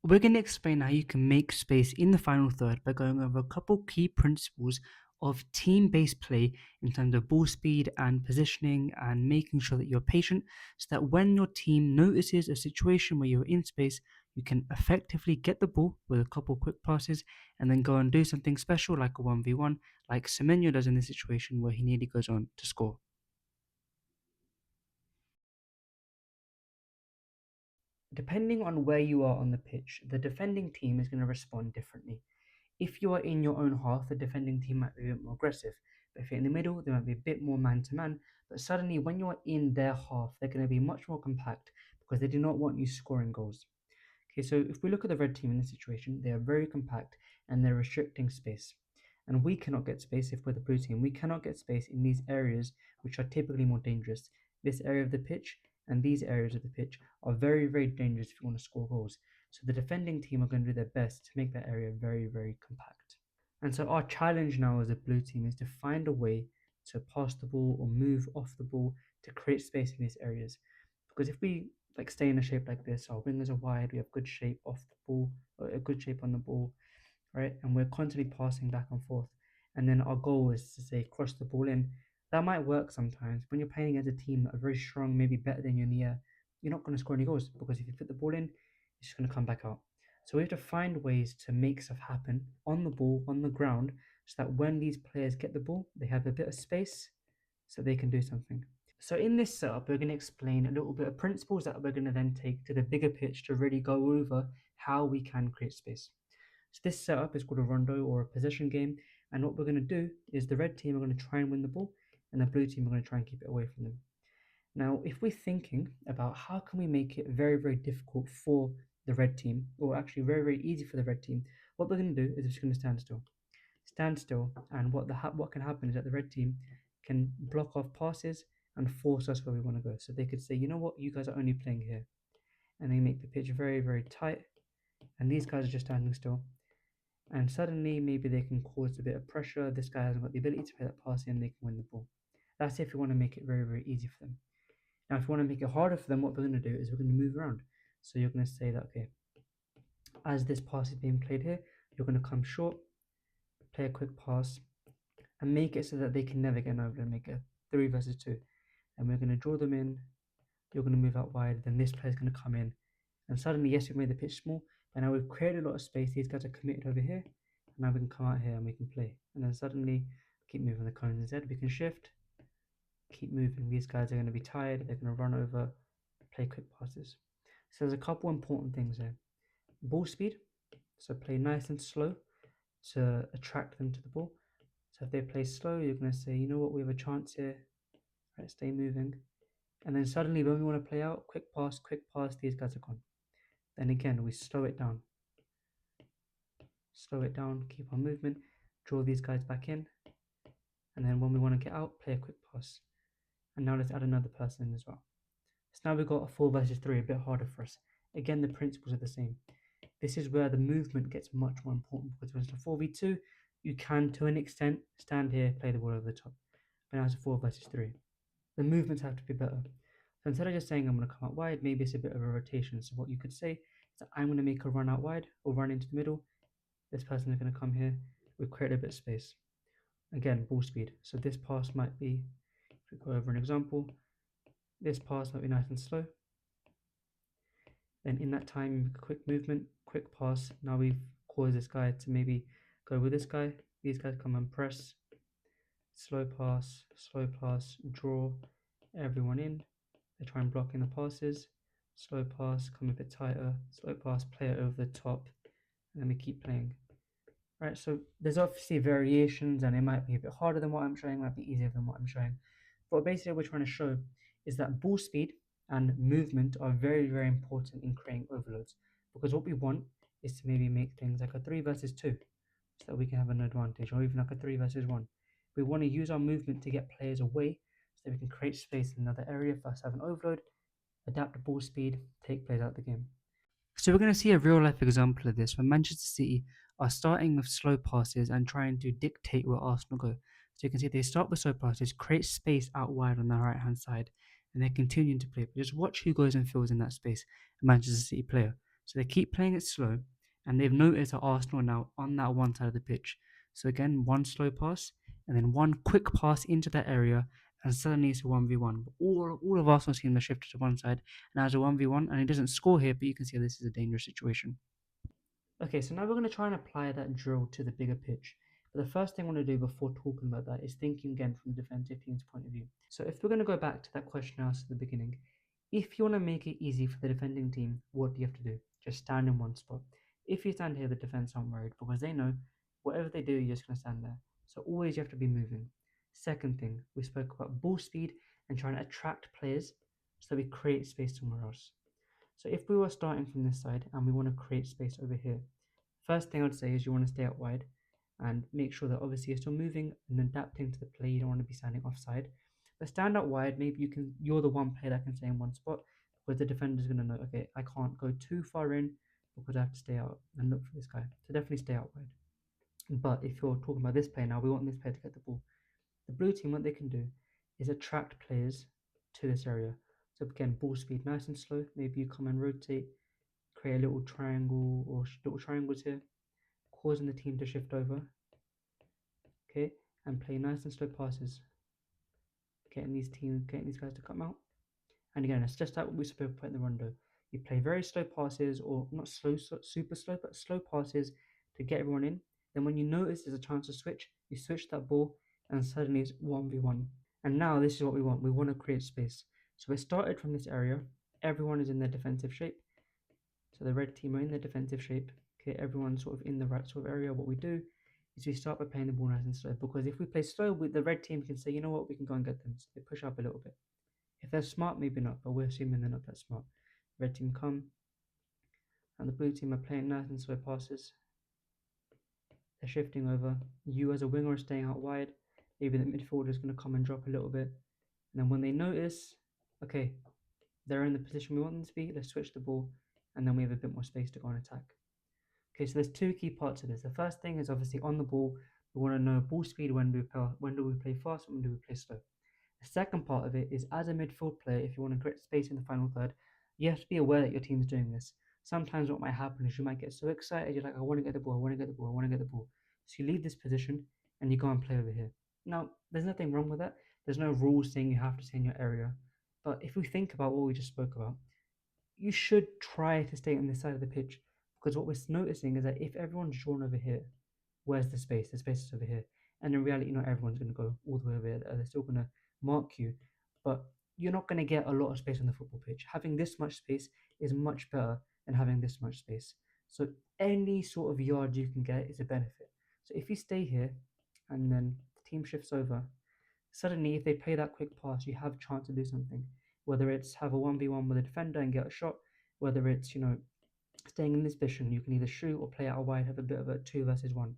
We're going to explain how you can make space in the final third by going over a couple key principles of team based play in terms of ball speed and positioning, and making sure that you're patient so that when your team notices a situation where you're in space, you can effectively get the ball with a couple quick passes and then go and do something special like a 1v1, like Semenyo does in this situation where he nearly goes on to score. Depending on where you are on the pitch, the defending team is going to respond differently. If you are in your own half, the defending team might be a bit more aggressive. But if you're in the middle, they might be a bit more man to man. But suddenly, when you're in their half, they're going to be much more compact because they do not want you scoring goals. Okay, so if we look at the red team in this situation, they are very compact and they're restricting space. And we cannot get space if we're the blue team. We cannot get space in these areas which are typically more dangerous. This area of the pitch and these areas of the pitch are very, very dangerous if you want to score goals. So the defending team are going to do their best to make that area very, very compact. And so our challenge now as a blue team is to find a way to pass the ball or move off the ball to create space in these areas. Because if we stay in a shape like this, our wingers are wide, we have good shape off the ball, or a good shape on the ball, right? And we're constantly passing back and forth. And then our goal is to say cross the ball in. That might work sometimes. When you're playing as a team that are very strong, maybe better than you in the air, you're not going to score any goals because if you put the ball in, it's just going to come back out. So we have to find ways to make stuff happen on the ball, on the ground, so that when these players get the ball, they have a bit of space so they can do something. So in this setup, we're going to explain a little bit of principles that we're going to then take to the bigger pitch to really go over how we can create space. So this setup is called a rondo or a possession game. And what we're going to do is the red team are going to try and win the ball and the blue team are going to try and keep it away from them. Now, if we're thinking about how can we make it very, very difficult for the red team, or actually very, very easy for the red team, what we're going to do is we're just going to stand still. Stand still, and what can happen is that the red team can block off passes and force us where we want to go. So they could say, you know what, you guys are only playing here. And they make the pitch very, very tight, and these guys are just standing still. And suddenly, maybe they can cause a bit of pressure. This guy hasn't got the ability to play that pass in, they can win the ball. That's if we want to make it very, very easy for them. Now, if you want to make it harder for them, what we're going to do is we're going to move around. So you're going to say that, okay, as this pass is being played here, you're going to come short, play a quick pass, and make it so that they can never get over and make it 3 versus 2. And we're going to draw them in, you're going to move out wide, then this player's going to come in. And suddenly, yes, we've made the pitch small, but now we've created a lot of space. These guys are committed over here, and now we can come out here and we can play. And then suddenly, keep moving the cones instead. We can shift, keep moving. These guys are going to be tired, they're going to run over, play quick passes. So there's a couple important things here. Ball speed, so play nice and slow to attract them to the ball. So if they play slow, you're going to say, you know what, we have a chance here. Right, stay moving. And then suddenly, when we want to play out, quick pass, these guys are gone. Then again, we slow it down, keep our movement, draw these guys back in. And then when we want to get out, play a quick pass. And now let's add another person in as well. So now we've got a 4 versus 3, a bit harder for us. Again, the principles are the same. This is where the movement gets much more important because when it's a 4v2, you can, to an extent, stand here, play the ball over the top. But now it's a 4 versus 3. The movements have to be better. So instead of just saying I'm going to come out wide, maybe it's a bit of a rotation. So what you could say is that I'm going to make a run out wide or run into the middle. This person is going to come here. We've created a bit of space. Again, ball speed. So this pass might be, if we go over an example, this pass might be nice and slow. Then in that time, quick movement, quick pass. Now we've caused this guy to maybe go with this guy. These guys come and press. Slow pass, draw everyone in. They try and block in the passes. Slow pass, come a bit tighter. Slow pass, play it over the top. And then we keep playing. Right, so there's obviously variations and it might be a bit harder than what I'm showing, might be easier than what I'm showing. But basically what we're trying to show is that ball speed and movement are very, very important in creating overloads. Because what we want is to maybe make things like a 3 versus 2 so that we can have an advantage, or even like a 3 versus 1. We want to use our movement to get players away so that we can create space in another area for us to have an overload, adapt the ball speed, take players out of the game. So we're going to see a real life example of this when Manchester City are starting with slow passes and trying to dictate where Arsenal go. So you can see they start with slow passes, create space out wide on the right hand side, and they're continuing to play. But just watch who goes and fills in that space, a Manchester City player. So they keep playing it slow, and they've noticed that Arsenal are now on that one side of the pitch. So again, one slow pass, and then one quick pass into that area, and suddenly it's a 1v1. But all of Arsenal's team are shifted to one side, and now it's a 1v1, and he doesn't score here, but you can see this is a dangerous situation. Okay, so now we're going to try and apply that drill to the bigger pitch. But the first thing I want to do before talking about that is thinking again from the defensive team's point of view. So if we're going to go back to that question I asked at the beginning, if you want to make it easy for the defending team, what do you have to do? Just stand in one spot. If you stand here, the defense aren't worried because they know whatever they do, you're just going to stand there. So always you have to be moving. Second thing, we spoke about ball speed and trying to attract players so we create space somewhere else. So if we were starting from this side and we want to create space over here, first thing I'd say is you want to stay out wide and make sure that obviously you're still moving and adapting to the play. You don't want to be standing offside. But stand out wide, maybe you're the one player that can stay in one spot because the defender's gonna know, okay, I can't go too far in because I have to stay out and look for this guy. So definitely stay out wide. But if you're talking about this player now, we want this player to get the ball. The blue team, what they can do is attract players to this area. So again, ball speed nice and slow. Maybe you come and rotate, create a little triangle or little triangles here, causing the team to shift over, okay, and play nice and slow passes, getting these guys to come out. And again, it's just like what we spoke about in the rondo. You play very slow passes, or not slow, super slow, but slow passes to get everyone in. Then when you notice there's a chance to switch, you switch that ball, and suddenly it's 1v1. And now this is what we want. We want to create space. So we started from this area. Everyone is in their defensive shape. So the red team are in their defensive shape. Okay, everyone's sort of in the right sort of area. What we do is we start by playing the ball nice and slow. Because if we play slow, the red team can say, you know what, we can go and get them. So they push up a little bit. If they're smart, maybe not, but we're assuming they're not that smart. Red team come, and the blue team are playing nice and slow passes. They're shifting over. You as a winger are staying out wide. Maybe the midfielder is going to come and drop a little bit. And then when they notice, okay, they're in the position we want them to be, let's switch the ball, and then we have a bit more space to go and attack. Okay, so there's two key parts to this. The first thing is obviously on the ball, we want to know ball speed, when do we play fast, when do we play slow. The second part of it is as a midfield player, if you want to create space in the final third, you have to be aware that your team's doing this. Sometimes what might happen is you might get so excited, you're like, I want to get the ball, I want to get the ball, I want to get the ball. So you leave this position and you go and play over here. Now, there's nothing wrong with that. There's no rules saying you have to stay in your area. But if we think about what we just spoke about, you should try to stay on this side of the pitch because what we're noticing is that if everyone's drawn over here, where's the space? The space is over here. And in reality, not everyone's going to go all the way over here. They're still going to mark you, but you're not going to get a lot of space on the football pitch. Having this much space is much better than having this much space. So any sort of yard you can get is a benefit. So if you stay here and then the team shifts over, suddenly if they play that quick pass, you have a chance to do something. Whether it's have a 1v1 with a defender and get a shot, whether it's, staying in this position, you can either shoot or play out wide, have a bit of a 2 versus 1.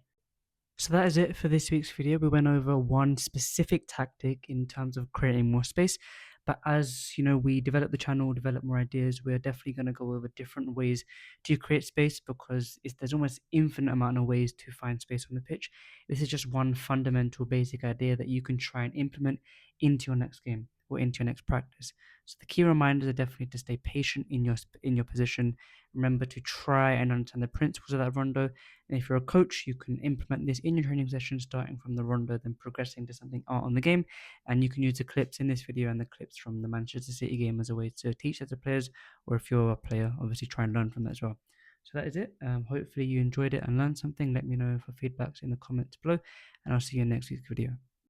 So that is it for this week's video. We went over one specific tactic in terms of creating more space. But as you know, we develop the channel, develop more ideas. We're definitely going to go over different ways to create space because there's almost infinite amount of ways to find space on the pitch. This is just one fundamental basic idea that you can try and implement into your next game or into your next practice. So the key reminders are definitely to stay patient in your position. Remember to try and understand the principles of that rondo. And if you're a coach, you can implement this in your training session, starting from the rondo, then progressing to something art on the game. And you can use the clips in this video and the clips from the Manchester City game as a way to teach that to players, or if you're a player, obviously try and learn from that as well. So that is it. Hopefully you enjoyed it and learned something. Let me know for feedbacks in the comments below, and I'll see you in next week's video.